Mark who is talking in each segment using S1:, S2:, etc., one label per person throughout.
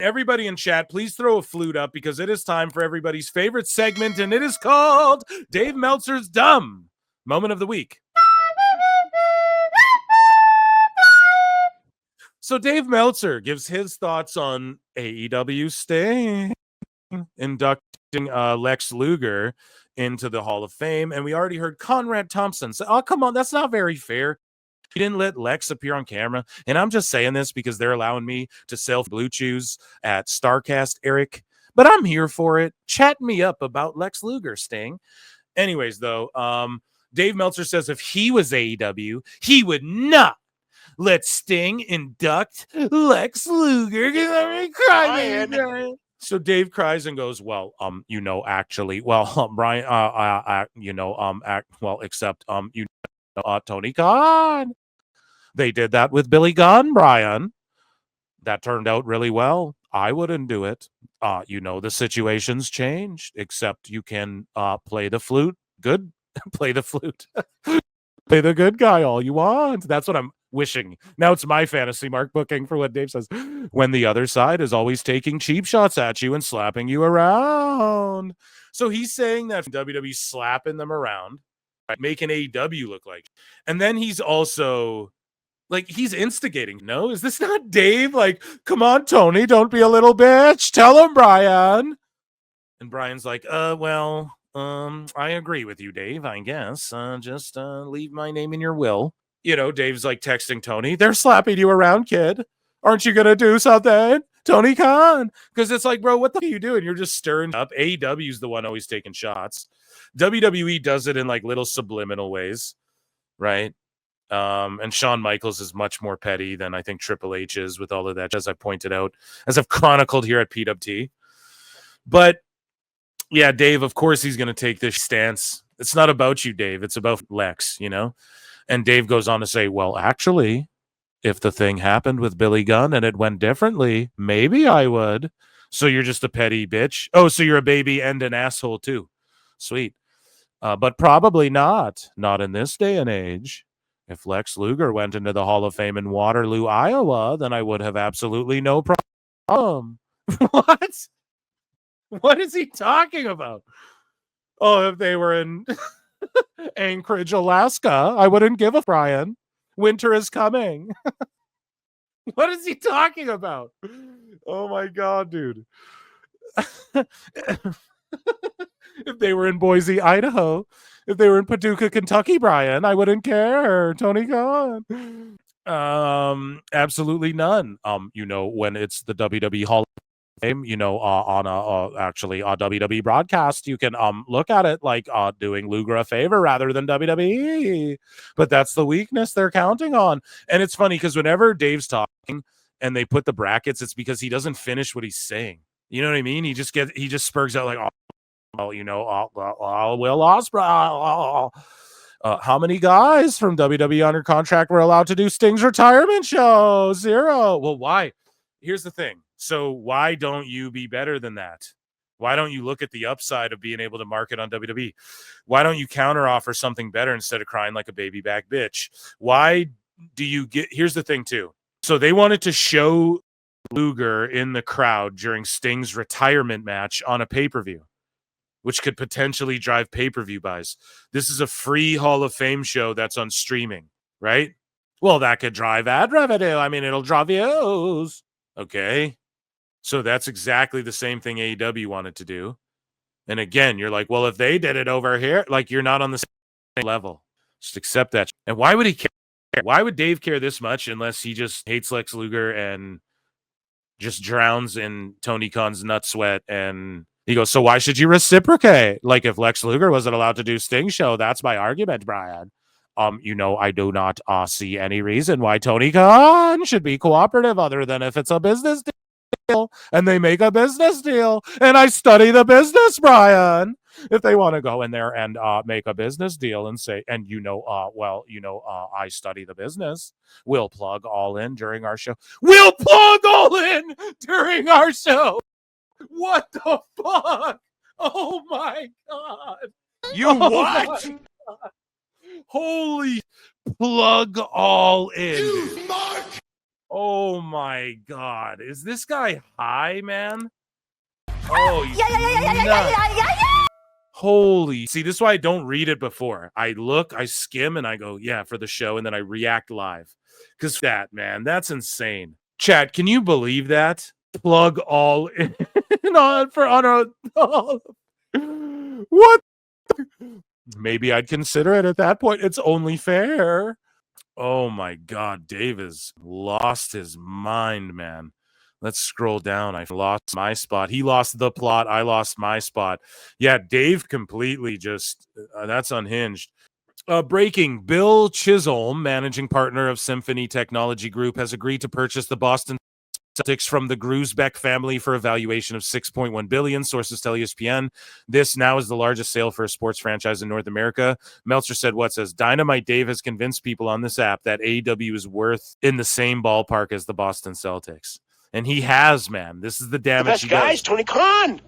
S1: everybody in chat, please throw a flute up because it is time for everybody's favorite segment, and it is called Dave Meltzer's Dumb Moment of the Week. So Dave Meltzer gives his thoughts on AEW Sting inducting Lex Luger into the Hall of Fame, and we already heard Conrad Thompson say, "Oh, come on, that's not very fair. You didn't let Lex appear on camera." And I'm just saying this because they're allowing me to sell Blue Chews at StarCast, Eric. But I'm here for it. Chat me up about Lex Luger, Sting. Anyways, though, Dave Meltzer says if he was AEW, he would not let Sting induct Lex Luger. So Dave cries and goes, "Well, actually, well, Brian, except, Tony Khan. They did that with Billy Gunn, Brian. That turned out really well. I wouldn't do it. The situation's changed, except you can play the flute. Good. Play the flute. Play the good guy all you want." That's what I'm wishing. Now it's my fantasy mark booking for what Dave says. When the other side is always taking cheap shots at you and slapping you around. So he's saying that WWE slapping them around, right, making AEW look like. And then he's also like, he's instigating. No, is this not Dave? Like, come on, Tony, don't be a little bitch. Tell him, Brian. And Brian's like, I agree with you, Dave, I guess. Just leave my name in your will. Dave's like texting Tony, "They're slapping you around, kid. Aren't you going to do something? Tony Khan." Because it's like, bro, what the hell are you doing? You're just stirring up. AEW's the one always taking shots. WWE does it in like little subliminal ways, right? And Shawn Michaels is much more petty than I think Triple H is with all of that, as I pointed out, as I've chronicled here at PWT. But yeah, Dave, of course he's going to take this stance. It's not about you, Dave. It's about Lex, And Dave goes on to say, "Well, actually, if the thing happened with Billy Gunn and it went differently, maybe I would." So you're just a petty bitch. Oh, so you're a baby and an asshole too. Sweet. But probably not. Not in this day and age. If Lex Luger went into the Hall of Fame in Waterloo, Iowa, then I would have absolutely no problem. What? What is he talking about? Oh, if they were in Anchorage, Alaska, I wouldn't give a Brian. Winter is coming. What is he talking about? Oh my God, dude. If they were in Boise, Idaho, if they were in Paducah, Kentucky, Brian, I wouldn't care. Tony Khan. Absolutely none. When it's the WWE Hall of Fame, on a WWE broadcast, you can look at it like doing Luger a favor rather than WWE. But that's the weakness they're counting on. And it's funny because whenever Dave's talking and they put the brackets, it's because he doesn't finish what he's saying. You know what I mean? He just spurts out like, Will Ospreay. How many guys from WWE under contract were allowed to do Sting's retirement show? 0. Well, why? Here's the thing. So why don't you be better than that? Why don't you look at the upside of being able to market on WWE? Why don't you counteroffer something better instead of crying like a baby back bitch? Why do you here's the thing too. So they wanted to show Luger in the crowd during Sting's retirement match on a pay-per-view, which could potentially drive pay-per-view buys. This is a free Hall of Fame show that's on streaming, right? Well, that could drive ad revenue. I mean, it'll draw views. Okay. So that's exactly the same thing AEW wanted to do. And again, you're like, well, if they did it over here, like, you're not on the same level. Just accept that. And why would he care? Why would Dave care this much unless he just hates Lex Luger and just drowns in Tony Khan's nut sweat? And he goes, so why should you reciprocate? Like, if Lex Luger wasn't allowed to do Sting show, that's my argument, Brian. I do not see any reason why Tony Khan should be cooperative other than if it's a business deal and they make a business deal. And I study the business, Brian. If they want to go in there and make a business deal and say, and I study the business, we'll plug all in during our show. We'll plug all in during our show. What the fuck? Oh my God.
S2: You what?
S1: Holy plug all in.
S2: You mark
S1: Oh my God. Is this guy high, man? Oh, he's holy. See, this is why I don't read it before. I look, I skim, and I go, yeah, for the show, and then I react live. Because that, man, that's insane. Chat, can you believe that? Plug all in on a what? Maybe I'd consider it at that point. It's only fair. Oh my God, Dave has lost his mind, man. Let's scroll down. I lost my spot. He lost the plot. I lost my spot. Yeah, Dave completely just, that's unhinged. Breaking, Bill Chisholm, managing partner of Symphony Technology Group, has agreed to purchase the Boston Celtics from the Grusbeck family for a valuation of $6.1 billion. Sources tell ESPN this now is the largest sale for a sports franchise in North America. Meltzer said, says Dynamite Dave has convinced people on this app that AEW is worth in the same ballpark as the Boston Celtics. And he has, man. This is the damage
S2: the best
S1: he
S2: guys,
S1: does.
S2: Tony Khan.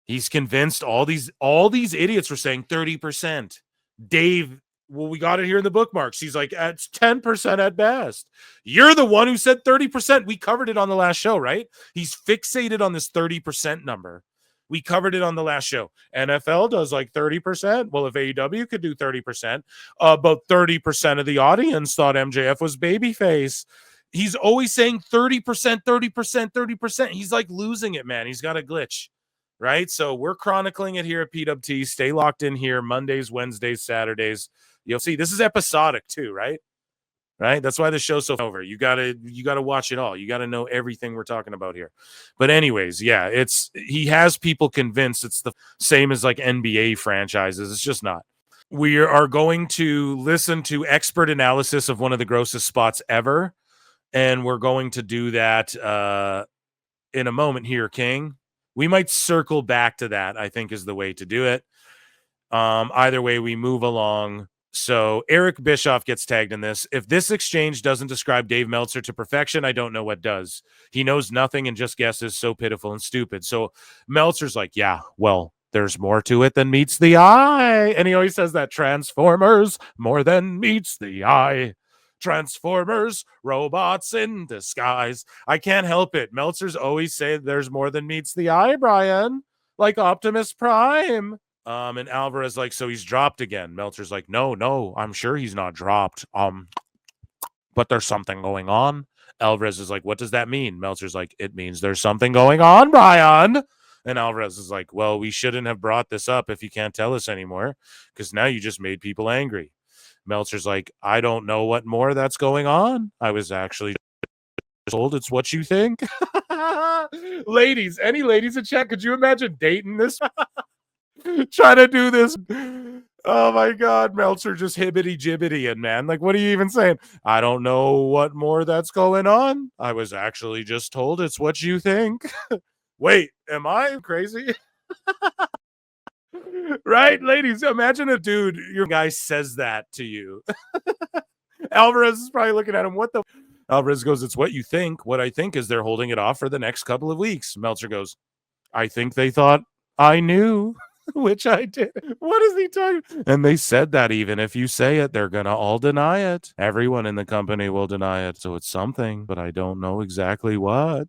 S1: He's convinced all these idiots were saying 30%. Dave, well, we got it here in the bookmarks. He's like, it's 10% at best. You're the one who said 30%. We covered it on the last show, right? He's fixated on this 30% number. We covered it on the last show. NFL does like 30%. Well, if AEW could do 30%, about 30% of the audience thought MJF was babyface. He's always saying 30%, 30%, 30%. He's like losing it, man. He's got a glitch. Right? So we're chronicling it here at PWT. Stay locked in here Mondays, Wednesdays, Saturdays. You'll see this is episodic too, right? Right? That's why the show's so over. You gotta watch it all. You gotta know everything we're talking about here. But anyways, yeah, he has people convinced it's the same as like NBA franchises. It's just not. We are going to listen to expert analysis of one of the grossest spots ever, and we're going to do that in a moment here, King. We might circle back to that, I think, is the way to do it. Either way, we move along. So Eric Bischoff gets tagged in this. If this exchange doesn't describe Dave Meltzer to perfection, I don't know what does. He knows nothing and just guesses, so pitiful and stupid. So Meltzer's like, yeah, well, there's more to it than meets the eye. And he always says that Transformers, more than meets the eye. Transformers, robots in disguise. I can't help it. Meltzer's always say there's more than meets the eye, Brian. Like Optimus Prime. And Alvarez like, so he's dropped again. Meltzer's like, no, I'm sure he's not dropped. But there's something going on. Alvarez is like, what does that mean? Meltzer's like, it means there's something going on, Brian. And Alvarez is like, well, we shouldn't have brought this up if you can't tell us anymore, because now you just made people angry. Meltzer's like, I don't know what more that's going on. I was actually told it's what you think. Ladies, any ladies in chat, could you imagine dating this? Trying to do this. Oh my God, Meltzer just hibbity-jibbity, and man, like, what are you even saying? I don't know what more that's going on. I was actually just told it's what you think. Wait, am I crazy? Right, ladies, imagine a dude, your guy says that to you. Alvarez is probably looking at him. What the? Alvarez goes, it's what you think. What I think is they're holding it off for the next couple of weeks. Meltzer goes, I think they thought I knew, which I did. What is he talking? And they said that even if you say it, they're going to all deny it. Everyone in the company will deny it. So it's something, but I don't know exactly what.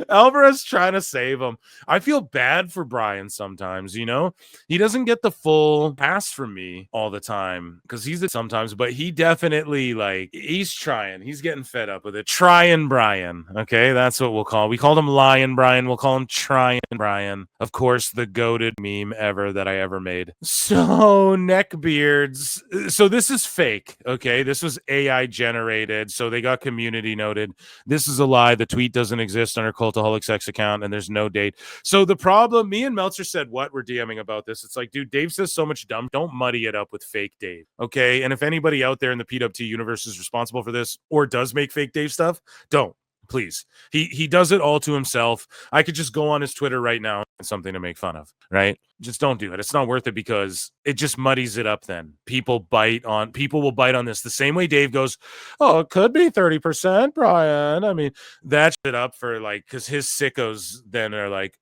S1: Alvarez trying to save him. I feel bad for Brian sometimes, you know? He doesn't get the full pass from me all the time because he's it sometimes, but he definitely, like, he's trying. He's getting fed up with it. Trying Brian, okay? That's what we'll call him. We called him Lion Brian. We'll call him Trying Brian. Of course, the goated meme ever that I ever made. So, neckbeards. So this is fake, okay? This was AI generated, so they got community noted. This is a lie. The tweet doesn't exist on our Cultaholics X account, and there's no date. So the problem, me and Meltzer said, what? We're DMing about this. It's like, dude, Dave says so much dumb. Don't muddy it up with fake Dave, okay? And if anybody out there in the PWT universe is responsible for this or does make fake Dave stuff, don't. Please. He does it all to himself. I could just go on his Twitter right now and something to make fun of, right? Just don't do it. It's not worth it because it just muddies it up then. People will bite on this the same way Dave goes, oh, it could be 30%, Brian. I mean, that's it up for like, because his sickos then are like,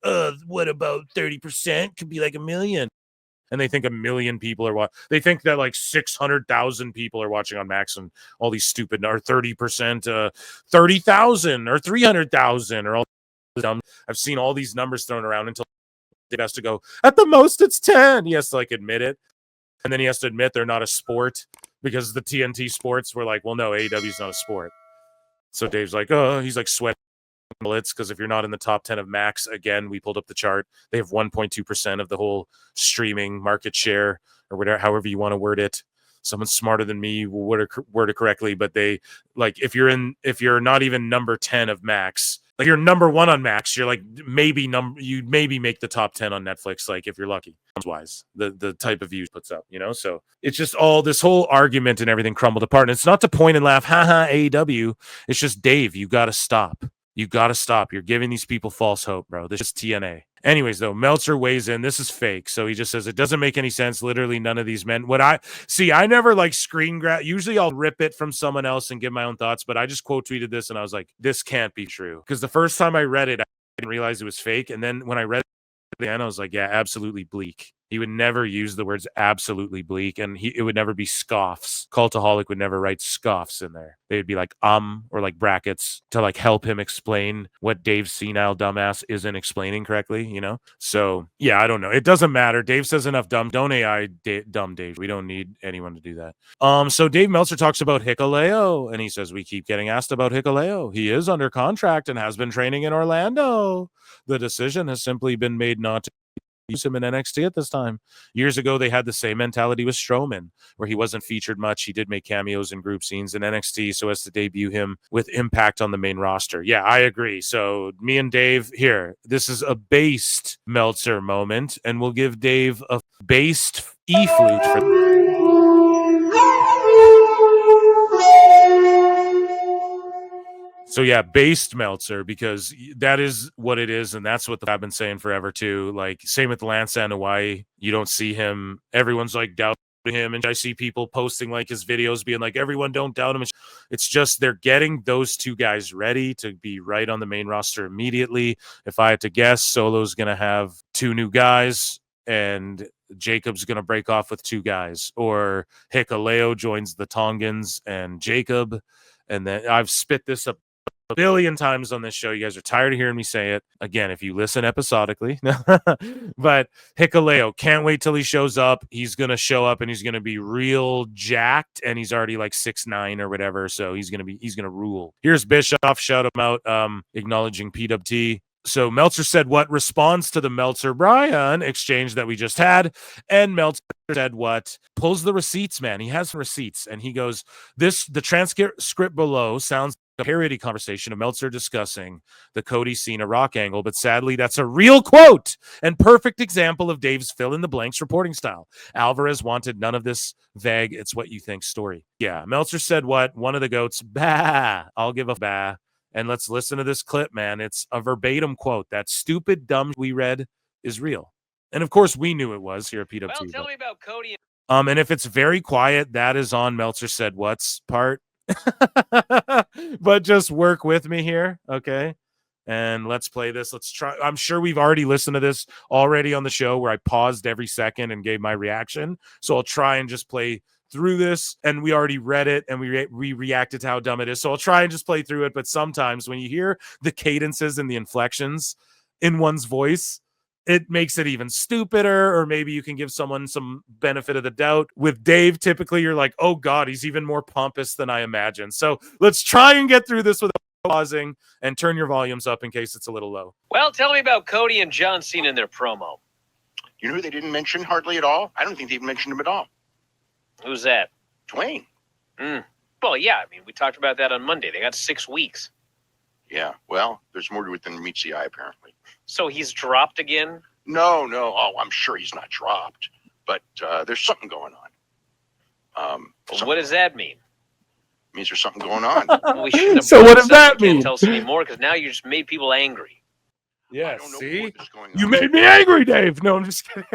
S1: what about 30%? Could be like $1 million. And they think 1 million people are watching. They think that like 600,000 people are watching on Max, and all these stupid, or 30%, 30,000 or 300,000 or all dumb. I've seen all these numbers thrown around until Dave has to go, at the most it's 10. He has to like admit it. And then he has to admit they're not a sport, because the TNT sports were like, well, no, AEW is not a sport. So Dave's like, oh, he's like sweating bullets, because if you're not in the top 10 of Max, again, we pulled up the chart, they have 1.2% of the whole streaming market share, or whatever, however you want to word it. Someone smarter than me will word it correctly, but they like, if you're not even number 10 of Max, like you're number 1 on Max, you're like you maybe make the top 10 on Netflix, like if you're lucky, wise, the type of views puts up, so it's just all this whole argument and everything crumbled apart. And it's not to point and laugh, haha, AEW. It's just, Dave, you got to stop. You got to stop. You're giving these people false hope, bro. This is TNA. Anyways, though, Meltzer weighs in. This is fake. So he just says, it doesn't make any sense. Literally, none of these men. I never like screen grab. Usually I'll rip it from someone else and give my own thoughts, but I just quote tweeted this and I was like, this can't be true. Because the first time I read it, I didn't realize it was fake. And then when I read it again, I was like, yeah, absolutely bleak. He would never use the words absolutely bleak, and it would never be scoffs. Cultaholic would never write scoffs in there. They would be like or like brackets to like help him explain what Dave's senile dumbass isn't explaining correctly, So yeah, I don't know. It doesn't matter. Dave says enough dumb. Don't AI dumb Dave. We don't need anyone to do that. So Dave Meltzer talks about Hikuleo, and he says, we keep getting asked about Hikuleo. He is under contract and has been training in Orlando. The decision has simply been made not to use him in NXT at this time. Years ago, they had the same mentality with Strowman, where he wasn't featured much. He did make cameos in group scenes in NXT so as to debut him with impact on the main roster. Yeah, I agree. So me and Dave here, this is a based Meltzer moment, and we'll give Dave a based E-flute for So yeah, based Meltzer, because that is what it is, and that's what I've been saying forever too. Like, same with Lance and Hawaii. You don't see him. Everyone's like doubting him, and I see people posting like his videos being like, everyone don't doubt him. It's just they're getting those two guys ready to be right on the main roster immediately. If I had to guess, Solo's gonna have 2 new guys, and Jacob's going to break off with 2 guys, or Hikuleo joins the Tongans and Jacob. And then I've spit this up a billion times on this show. You guys are tired of hearing me say it. Again, if you listen episodically. But Hikuleo, can't wait till he shows up. He's going to show up and he's going to be real jacked, and he's already like 6'9" or whatever. So he's going to rule. Here's Bischoff, shout him out, acknowledging PWT. So Meltzer said what responds to the Meltzer-Bryan exchange that we just had. And Meltzer said what? Pulls the receipts, man. He has receipts. And he goes, the transcript below sounds like a parody conversation of Meltzer discussing the Cody Cena Rock angle. But sadly, that's a real quote and perfect example of Dave's fill-in-the-blanks reporting style. Alvarez wanted none of this vague, it's what you think story. Yeah, Meltzer said what? One of the goats, bah. I'll give a bah. And let's listen to this clip, man. It's a verbatim quote. That stupid, dumb we read is real. And of course, we knew it was here at PWT.
S2: Well, tell me about Cody.
S1: And if it's very quiet, that is on Meltzer said what's part. But just work with me here, okay? And let's play this. Let's try. I'm sure we've already listened to this already on the show where I paused every second and gave my reaction. So I'll try and just play through this, and we already read it and we reacted to how dumb it is. So I'll try and just play through it. But sometimes when you hear the cadences and the inflections in one's voice, it makes it even stupider, or maybe you can give someone some benefit of the doubt. With Dave, typically you're like, oh God, he's even more pompous than I imagined. So let's try and get through this without pausing, and turn your volumes up in case it's a little low.
S2: Well, tell me about Cody and John Cena in their promo.
S3: You know who they didn't mention hardly at all? I don't think they even mentioned him at all.
S2: Who's that?
S3: Dwayne.
S2: Well, yeah, I mean, we talked about that on Monday. They got 6 weeks.
S3: Yeah, well, there's more to it than meets the eye, apparently.
S2: So he's dropped again?
S3: No. Oh, I'm sure he's not dropped. But there's something going on.
S2: What does that mean?
S3: Means there's something going on.
S2: Well, we shouldn't have
S1: So what does that
S2: you
S1: mean?
S2: can't tell us anymore, because now you just made people angry.
S1: Yeah,
S3: I don't know
S1: see?
S3: what is going on.
S1: You made me angry, Dave. No, I'm just kidding.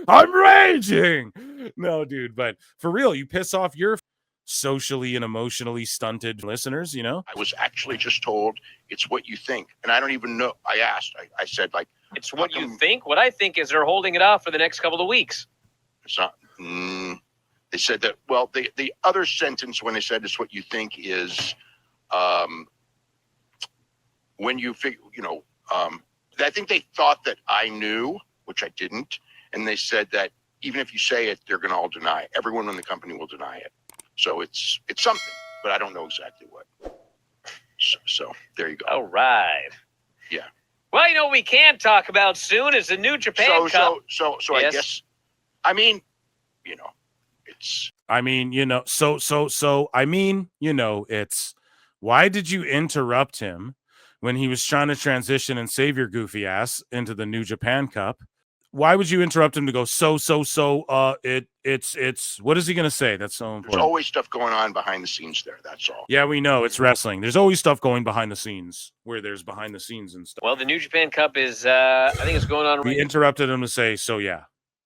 S1: I'm raging. No, dude, but for real, you piss off your socially and emotionally stunted listeners, you know?
S3: I was actually just told it's what you think. And I don't even know. I asked. I said, like,
S2: It's what you think. What I think is they're holding it off for the next couple of weeks.
S3: It's not. They said that. Well, the other sentence when they said it's what you think is, when you figure, I think they thought that I knew, which I didn't, and they said that even if you say it, they're going to all deny it. Everyone in the company will deny it. So it's something, but I don't know exactly what. So there you go.
S2: All right.
S3: Yeah.
S2: Well, we can talk about soon is the New Japan Cup.
S3: So
S2: Yes.
S3: I guess,
S1: it's why did you interrupt him when he was trying to transition and save your goofy ass into the New Japan Cup? Why would you interrupt him to go, it's what is he going to say? That's so important.
S3: There's always stuff going on behind the scenes there. That's all.
S1: Yeah, we know it's wrestling. There's always stuff going behind the scenes where there's behind the scenes and stuff.
S2: Well, the New Japan Cup is, I think it's going on.
S1: We interrupted him to say,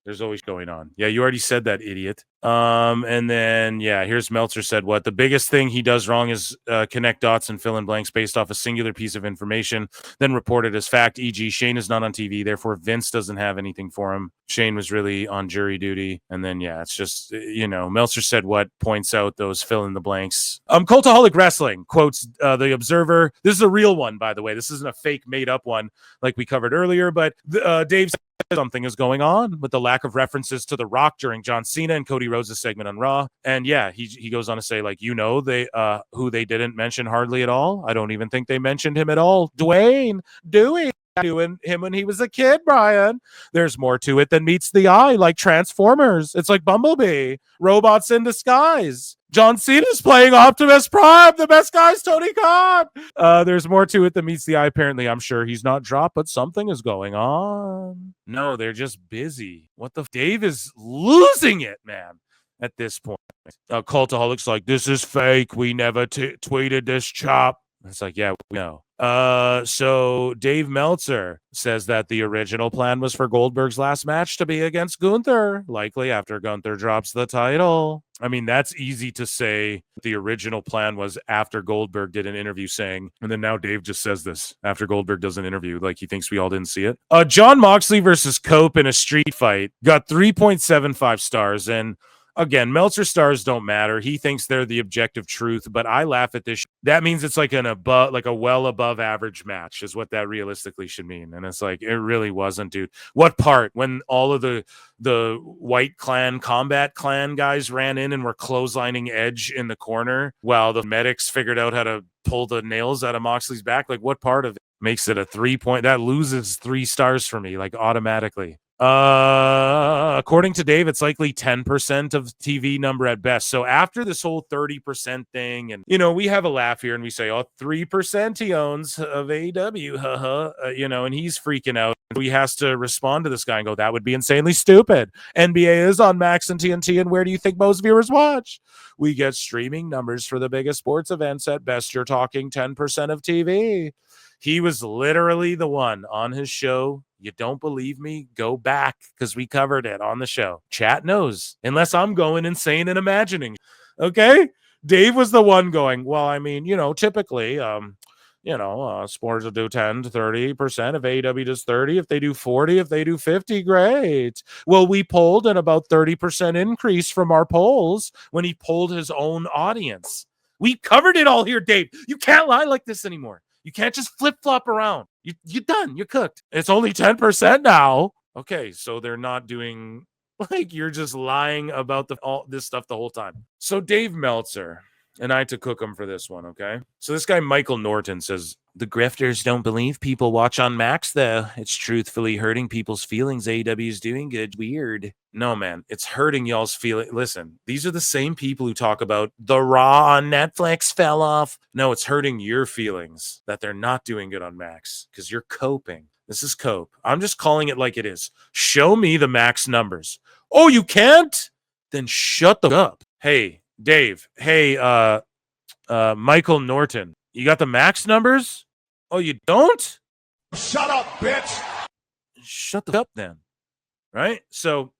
S1: there's always going on. Yeah, you already said that, idiot. And then, here's Meltzer said what? The biggest thing he does wrong is connect dots and fill in blanks based off a singular piece of information, then report it as fact, e.g. Shane is not on TV, therefore Vince doesn't have anything for him. Shane was really on jury duty. And then, it's just, Meltzer said what points out those fill in the blanks. Cultaholic Wrestling quotes The Observer. This is a real one, by the way. This isn't a fake made up one like we covered earlier, but Dave said something is going on with the lack of references to The Rock during John Cena and Cody Rhodes' segment on Raw. And he goes on to say, they who they didn't mention hardly at all. I don't even think they mentioned him at all. Dwayne doing him when he was a kid, Brian. There's more to it than meets the eye, like Transformers. It's like Bumblebee, robots in disguise. John Cena's playing Optimus Prime. The best guy's Tony Khan. There's more to it than meets the eye. Apparently, I'm sure he's not dropped, but something is going on. No, they're just busy. What the Dave is losing it, man. At this point, Cultaholic's like, this is fake. We never tweeted this chop. It's like, yeah, we know. So Dave Meltzer says that the original plan was for Goldberg's last match to be against Gunther, likely after Gunther drops the title. I mean, that's easy to say. The original plan was after Goldberg did an interview saying, and then now Dave just says this after Goldberg does an interview, like he thinks we all didn't see it. John Moxley versus Cope in a street fight got 3.75 stars, and again, Meltzer stars don't matter. He thinks they're the objective truth, but I laugh at this. That means it's like a well above average match is what that realistically should mean. And it's like, it really wasn't, dude. What part? When all of the White Clan, Combat Clan guys ran in and were clotheslining Edge in the corner while the medics figured out how to pull the nails out of Moxley's back? Like, what part of it makes it a 3 point? That loses 3 stars for me, like automatically. According to Dave, it's likely 10% of TV number at best. So after this whole 30% thing, and we have a laugh here and we say, 3% he owns of AEW, and he's freaking out. He has to respond to this guy and go, that would be insanely stupid. NBA is on Max and TNT, and where do you think most viewers watch? We get streaming numbers for the biggest sports events. At best, you're talking 10% of TV. He was literally the one on his show. You don't believe me? Go back, because we covered it on the show. Chat knows, unless I'm going insane and imagining. Okay? Dave was the one going, well, I mean, typically, sports will do 10 to 30%. If AEW does 30, if they do 40, if they do 50, great. Well, we polled an about 30% increase from our polls when he polled his own audience. We covered it all here, Dave. You can't lie like this anymore. You can't just flip-flop around. You're done. You're cooked. It's only 10% now. Okay, so they're not doing, you're just lying about all this stuff the whole time. So Dave Meltzer, and I had to cook him for this one, okay? So this guy, Michael Norton, says, the grifters don't believe people watch on Max, though. It's truthfully hurting people's feelings. AEW is doing good. Weird. No, man, it's hurting y'all's feeling. Listen, these are the same people who talk about the Raw on Netflix fell off. No, it's hurting your feelings that they're not doing good on Max because you're coping. This is cope. I'm just calling it like it is. Show me the Max numbers. Oh, you can't? Then shut the up. Hey, Dave. Hey, Michael Norton. You got the Max numbers? Oh, you don't?
S4: Shut up, bitch.
S1: Shut the up then. Right? So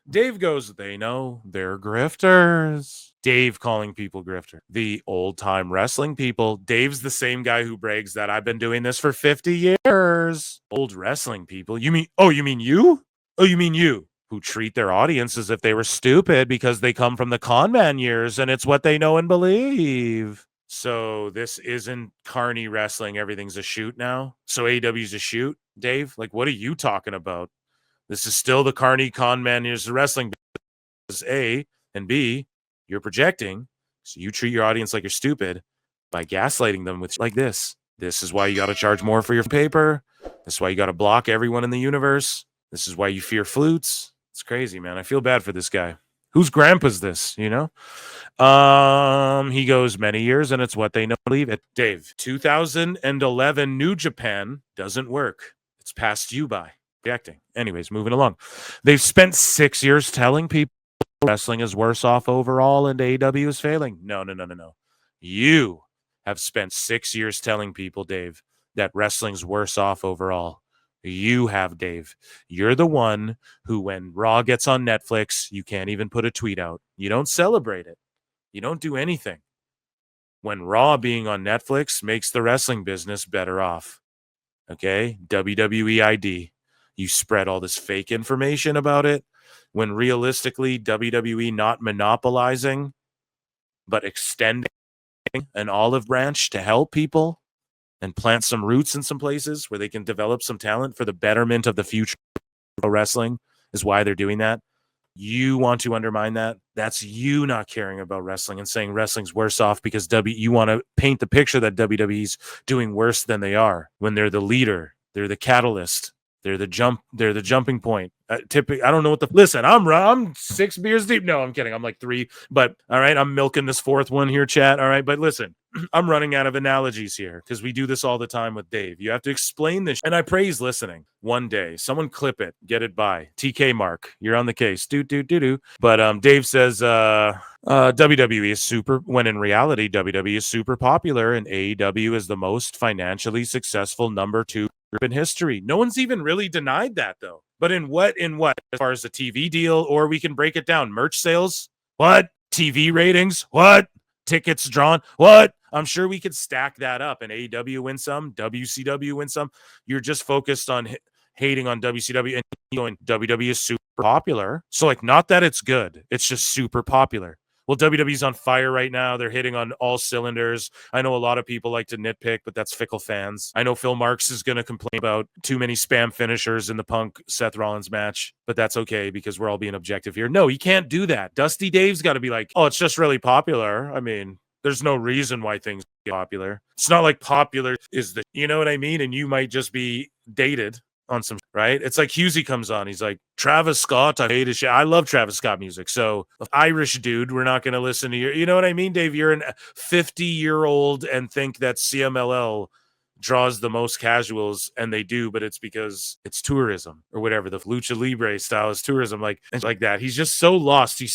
S1: Dave goes, they know they're grifters. Dave calling people grifter. The old-time wrestling people. Dave's the same guy who brags that I've been doing this for 50 years. Old wrestling people. You mean you? Oh, you mean you? Who treat their audience as if they were stupid because they come from the con man years and it's what they know and believe. So this isn't carny wrestling. Everything's a shoot now. So AEW's a shoot, Dave? Like, what are you talking about? This is still the carny con man years of wrestling. A, and B, you're projecting. So you treat your audience like you're stupid by gaslighting them with like this. This is why you got to charge more for your paper. This is why you got to block everyone in the universe. This is why you fear flutes. It's crazy, man. I feel bad for this guy. Whose grandpa's this, you know? He goes many years, and it's what they know. Believe it. Dave, 2011 New Japan doesn't work. It's passed you by. Reacting. Anyways, moving along. They've spent 6 years telling people wrestling is worse off overall and AEW is failing. No. You have spent 6 years telling people, Dave, that wrestling's worse off overall. You have, Dave. You're the one who, when Raw gets on Netflix, you can't even put a tweet out. You don't celebrate it. You don't do anything. When Raw being on Netflix makes the wrestling business better off. Okay? WWE ID. You spread all this fake information about it when realistically WWE not monopolizing but extending an olive branch to help people and plant some roots in some places where they can develop some talent for the betterment of the future of wrestling is why they're doing that. You want to undermine that. That's you not caring about wrestling and saying wrestling's worse off because you want to paint the picture that WWE's doing worse than they are when they're the leader, they're the catalyst. They're the jumping point. I don't know what listen, I'm 6 beers deep. No, I'm kidding. I'm like 3, but all right, I'm milking this 4th one here, chat. All right, but listen, I'm running out of analogies here because we do this all the time with Dave. You have to explain this, and I pray he's listening. One day, someone clip it, get it by TK Mark. You're on the case. Do. But Dave says WWE is super. When in reality, WWE is super popular, and AEW is the most financially successful number 2 in history. No one's even really denied that, though. But in what? As far as the TV deal, or we can break it down. Merch sales? What? TV ratings? What? Tickets drawn? What? I'm sure we could stack that up, and AEW win some, WCW win some. You're just focused on hating on WCW and going, WWE is super popular. So, like, not that it's good. It's just super popular. Well, WWE's on fire right now. They're hitting on all cylinders. I know a lot of people like to nitpick, but that's fickle fans. I know Phil Marks is going to complain about too many spam finishers in the Punk Seth Rollins match, but that's okay because we're all being objective here. No, he can't do that. Dusty Dave's got to be like, oh, it's just really popular. I mean, there's no reason why things get popular. It's not like popular is the, you know what I mean? And you might just be dated on some, right? It's like Husey comes on. He's like, Travis Scott, I hate his shit. I love Travis Scott music. So, Irish dude, we're not going to listen to you know what I mean, Dave? You're a 50-year-old and think that CMLL draws the most casuals, and they do, but it's because it's tourism or whatever. The Lucha Libre style is tourism, like that. He's just so lost. He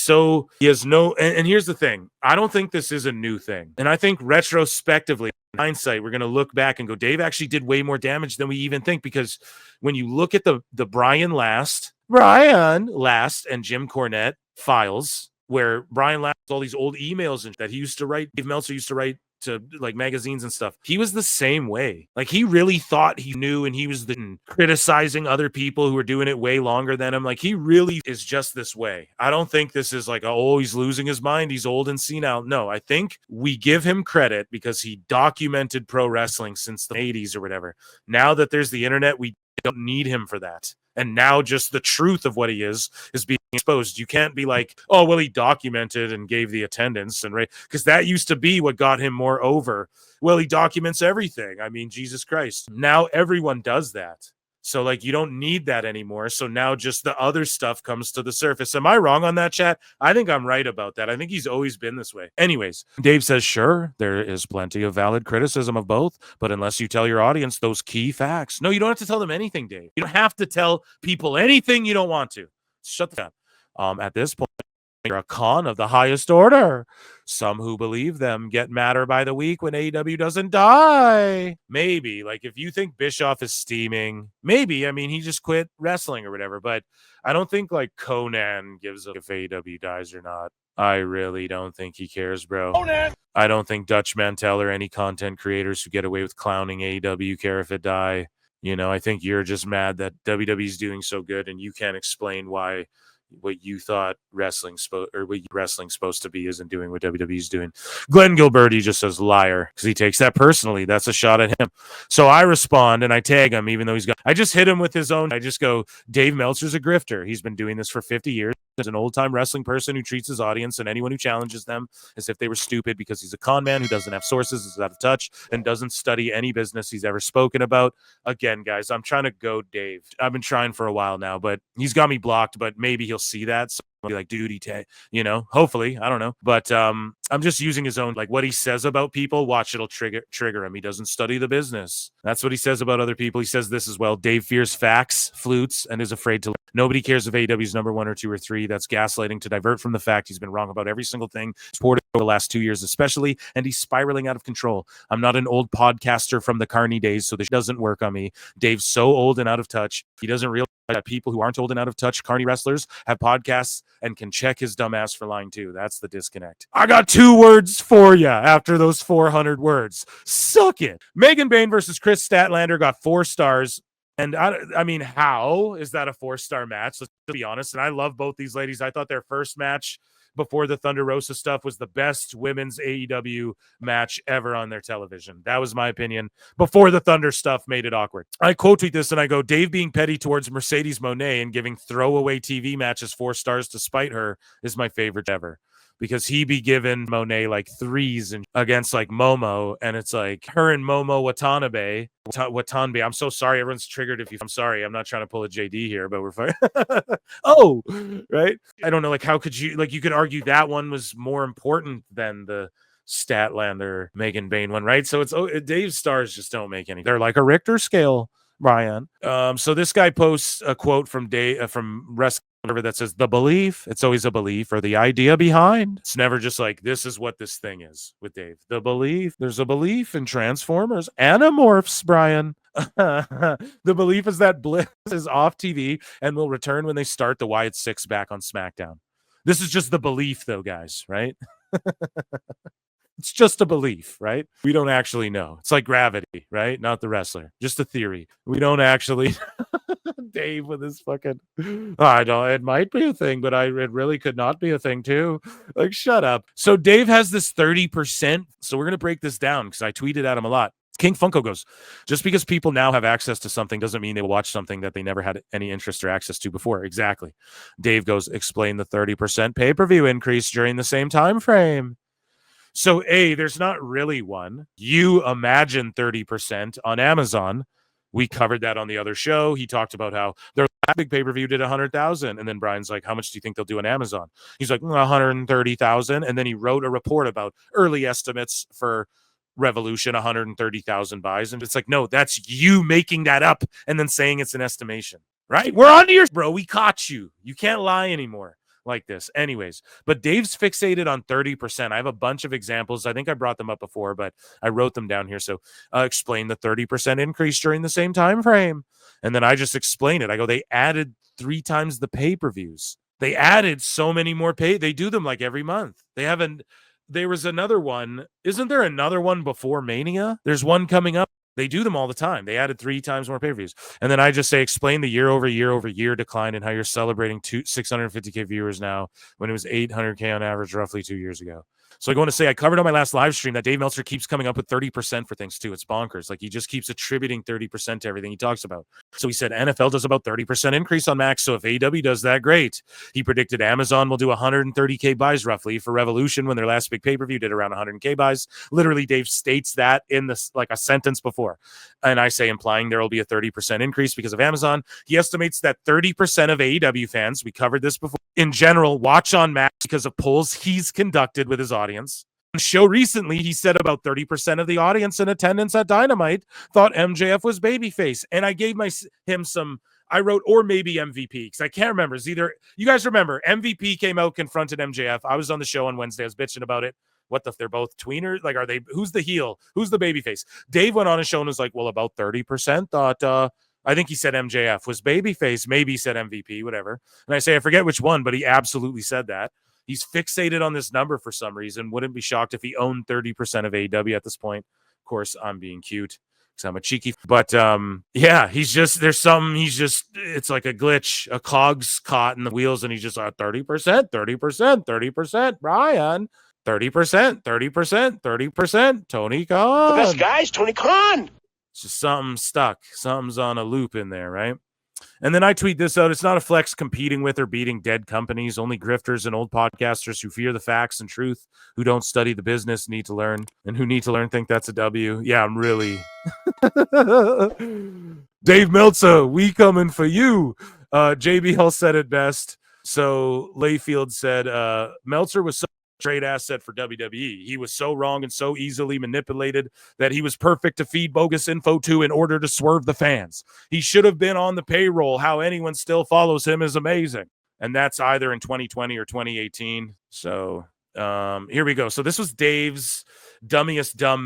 S1: has no, and here's the thing. I don't think this is a new thing. And I think retrospectively, in hindsight, we're going to look back and go, Dave actually did way more damage than we even think, because when you look at the Brian Last and Jim Cornette files, where Brian Last, all these old emails and that he used to write, Dave Meltzer used to write to like magazines and stuff. He was the same way. Like, he really thought he knew, and he was criticizing other people who were doing it way longer than him. Like, he really is just this way. I don't think this is like, oh, he's losing his mind, he's old and senile. No, I think we give him credit because he documented pro wrestling since the 80s or whatever. Now that there's the internet, we don't need him for that. And now just the truth of what he is being exposed. You can't be like, oh, well, he documented and gave the attendance, and right, because that used to be what got him more over. Well, he documents everything. I mean, Jesus Christ. Now everyone does that. So, like, you don't need that anymore. So now just the other stuff comes to the surface. Am I wrong on that, chat? I think I'm right about that. I think he's always been this way. Anyways, Dave says, sure, there is plenty of valid criticism of both, but unless you tell your audience those key facts. No, you don't have to tell them anything, Dave. You don't have to tell people anything you don't want to. Shut the fuck up. At this point, you're a con of the highest order. Some who believe them get madder by the week when AEW doesn't die. Maybe, like, if you think Bischoff is steaming, maybe, I mean, he just quit wrestling or whatever, but I don't think, like, Conan gives a if AEW dies or not. I really don't think he cares, bro. I don't think Dutch Mantell or any content creators who get away with clowning AEW care if it die. You know, I think you're just mad that WWE's doing so good and you can't explain why what you thought wrestling's supposed to be isn't doing what WWE's doing. Glenn Gilberti just says liar because he takes that personally. That's a shot at him. So I respond and I tag him, even though I just hit him with his own. I just go, Dave Meltzer's a grifter. He's been doing this for 50 years. He's an old-time wrestling person who treats his audience and anyone who challenges them as if they were stupid because he's a con man who doesn't have sources, is out of touch, and doesn't study any business he's ever spoken about. Again, guys, I'm trying to go Dave. I've been trying for a while now, but he's got me blocked, but maybe he'll see that. So I'll be like, dude, hopefully, I don't know. But I'm just using his own, like what he says about people. Watch, it'll trigger him. He doesn't study the business. That's what he says about other people. He says this as well. Dave fears facts, flutes, and is afraid to. Nobody cares if AEW's number 1 or 2 or 3. That's gaslighting to divert from the fact he's been wrong about every single thing supported over the last 2 years, especially, and he's spiraling out of control. I'm not an old podcaster from the Carney days, so this doesn't work on me. Dave's so old and out of touch. He doesn't realize that people who aren't old and out of touch, Carney wrestlers, have podcasts and can check his dumb ass for lying too. That's the disconnect. I got 2 words for you after those 400 words. Suck it. Megan Bayne versus Chris Statlander got 4 stars. And I mean, how is that a 4-star match? Let's be honest. And I love both these ladies. I thought their first match before the Thunder Rosa stuff was the best women's AEW match ever on their television. That was my opinion before the Thunder stuff made it awkward. I quote tweet this and I go, Dave being petty towards Mercedes Moné and giving throwaway TV matches 4 stars to spite her is my favorite ever. Because he be giving Monet like 3s and against like Momo, and it's like her and Momo Watanabe. I'm so sorry, everyone's triggered. I'm sorry, I'm not trying to pull a JD here, but we're fine. Oh, right. I don't know, like how could you you could argue that one was more important than the Statlander Megan Bayne one, right? So it's Dave's stars just don't make any. They're like a Richter scale, Brian. So this guy posts a quote from Wrestling that says the belief. It's always a belief or the idea behind. It's never just like this is what this thing is with Dave. The belief. There's a belief in Transformers, Animorphs, Brian. The belief is that Bliss is off TV and will return when they start the Wyatt 6 back on SmackDown. This is just the belief, though, guys, right? It's just a belief, right? We don't actually know. It's like gravity, right? Not the wrestler. Just a theory. We don't actually. Dave with his fucking. I don't. It might be a thing, but it really could not be a thing too. Like, shut up. So Dave has this 30%. So we're gonna break this down because I tweeted at him a lot. King Funko goes, just because people now have access to something doesn't mean they will watch something that they never had any interest or access to before. Exactly. Dave goes, explain the 30% pay-per-view increase during the same time frame. So there's not really one. You imagine 30% on Amazon. We covered that on the other show. He talked about how their big pay-per-view did 100,000. And then Brian's like, how much do you think they'll do on Amazon? He's like, 130,000. And then he wrote a report about early estimates for Revolution, 130,000 buys. And it's like, no, that's you making that up and then saying it's an estimation, right? We're on to your, bro. We caught you. You can't lie anymore like this. Anyways, but Dave's fixated on 30%. I have a bunch of examples. I think I brought them up before, but I wrote them down here. So explain the 30% increase during the same time frame. And then I just explain it. I go, they added 3 times the pay-per-views. They added so many more they do them like every month. There was another one. Isn't there another one before Mania? There's one coming up. They do them all the time. They added 3 times more pay-per-views. And then I just say, explain the year-over-year decline and how you're celebrating 650K viewers now when it was 800K on average roughly 2 years ago. So I go on to say, I covered on my last live stream that Dave Meltzer keeps coming up with 30% for things too. It's bonkers. Like he just keeps attributing 30% to everything he talks about. So he said NFL does about 30% increase on Max. So if AEW does that, great. He predicted Amazon will do 130K buys roughly for Revolution when their last big pay-per-view did around 100K buys. Literally, Dave states that in this like a sentence before. And I say implying there will be a 30% increase because of Amazon. He estimates that 30% of AEW fans, we covered this before, in general, watch on Max because of polls he's conducted with his audience. On the show recently, he said about 30% of the audience in attendance at Dynamite thought MJF was babyface. And I gave him some, I wrote, or maybe MVP, because I can't remember. It's either, you guys remember, MVP came out, confronted MJF. I was on the show on Wednesday. I was bitching about it. What they're both tweeners? Like, who's the heel? Who's the babyface? Dave went on his show and was like, well, about 30% thought, I think he said MJF was babyface. Maybe he said MVP, whatever. And I say, I forget which one, but he absolutely said that. He's fixated on this number for some reason. Wouldn't be shocked if he owned 30% of AEW at this point. Of course, I'm being cute because I'm a cheeky. But yeah, he's just, there's some, he's just, it's like a glitch. A cog's caught in the wheels and he's just 30%, 30%, 30%, Brian. 30%, 30%, 30%, Tony Khan.
S5: The best guys, Tony Khan.
S1: It's just something stuck. Something's on a loop in there, right? And then I tweet this out. It's not a flex competing with or beating dead companies. Only grifters and old podcasters who fear the facts and truth, who don't study the business, need to learn. And who need to learn think that's a W. Yeah, I'm really... Dave Meltzer, we coming for you. JBL said it best. So Layfield said, Meltzer was so trade asset for WWE. He was so wrong and so easily manipulated that he was perfect to feed bogus info to in order to swerve the fans. He should have been on the payroll. How anyone still follows him is amazing. And that's either in 2020 or 2018. So here we go. So this was Dave's dummiest dumb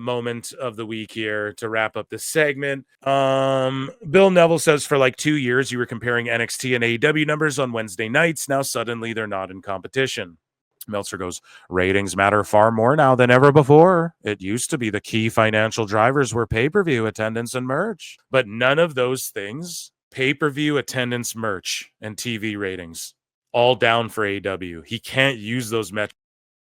S1: moment of the week here to wrap up this segment. Bill Neville says for like 2 years you were comparing NXT and AEW numbers on Wednesday nights. Now suddenly they're not in competition. Meltzer goes, ratings matter far more now than ever before. It used to be the key financial drivers were pay-per-view attendance and merch. But none of those things, pay-per-view attendance, merch, and TV ratings, all down for AEW. He can't use those metrics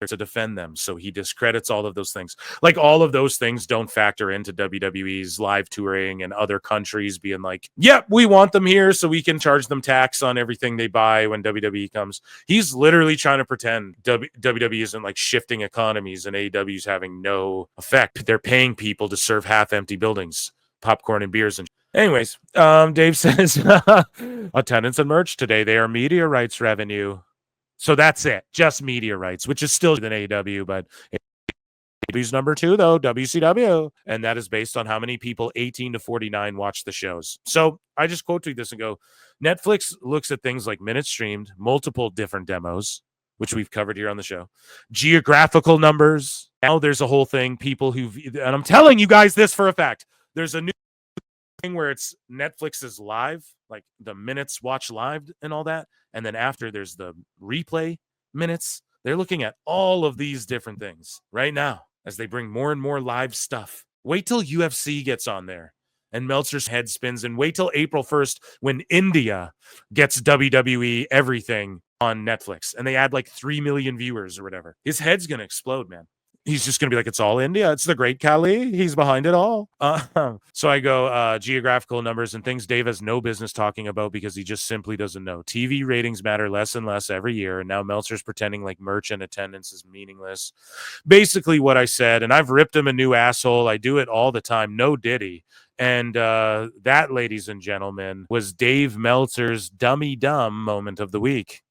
S1: to defend them, so he discredits all of those things. Like, all of those things don't factor into WWE's live touring and other countries being like, yep, we want them here so we can charge them tax on everything they buy when WWE comes. He's literally trying to pretend WWE isn't like shifting economies and AEW's having no effect. They're paying people to serve half-empty buildings, popcorn and beers and anyways. Dave says attendance and merch today, they are media rights revenue. So that's it. Just media rights, which is still than AEW, but AEW's number 2, though, WCW. And that is based on how many people 18 to 49 watch the shows. So I just quote tweet this and go, Netflix looks at things like minutes streamed, multiple different demos, which we've covered here on the show, geographical numbers. Now there's a whole thing, people who've, and I'm telling you guys this for a fact, there's a new thing where it's Netflix is live, like the minutes watch live and all that. And then after there's the replay minutes. They're looking at all of these different things right now as they bring more and more live stuff. Wait till UFC gets on there and Meltzer's head spins, and wait till April 1st when India gets WWE everything on Netflix and they add like 3 million viewers or whatever. His head's going to explode, man. He's just going to be like, it's all India. It's the great Kali. He's behind it all. So I go geographical numbers and things Dave has no business talking about because he just simply doesn't know. TV ratings matter less and less every year. And now Meltzer's pretending like merch and attendance is meaningless. Basically what I said, and I've ripped him a new asshole. I do it all the time. No Diddy. And that, ladies and gentlemen, was Dave Meltzer's dummy dumb moment of the week.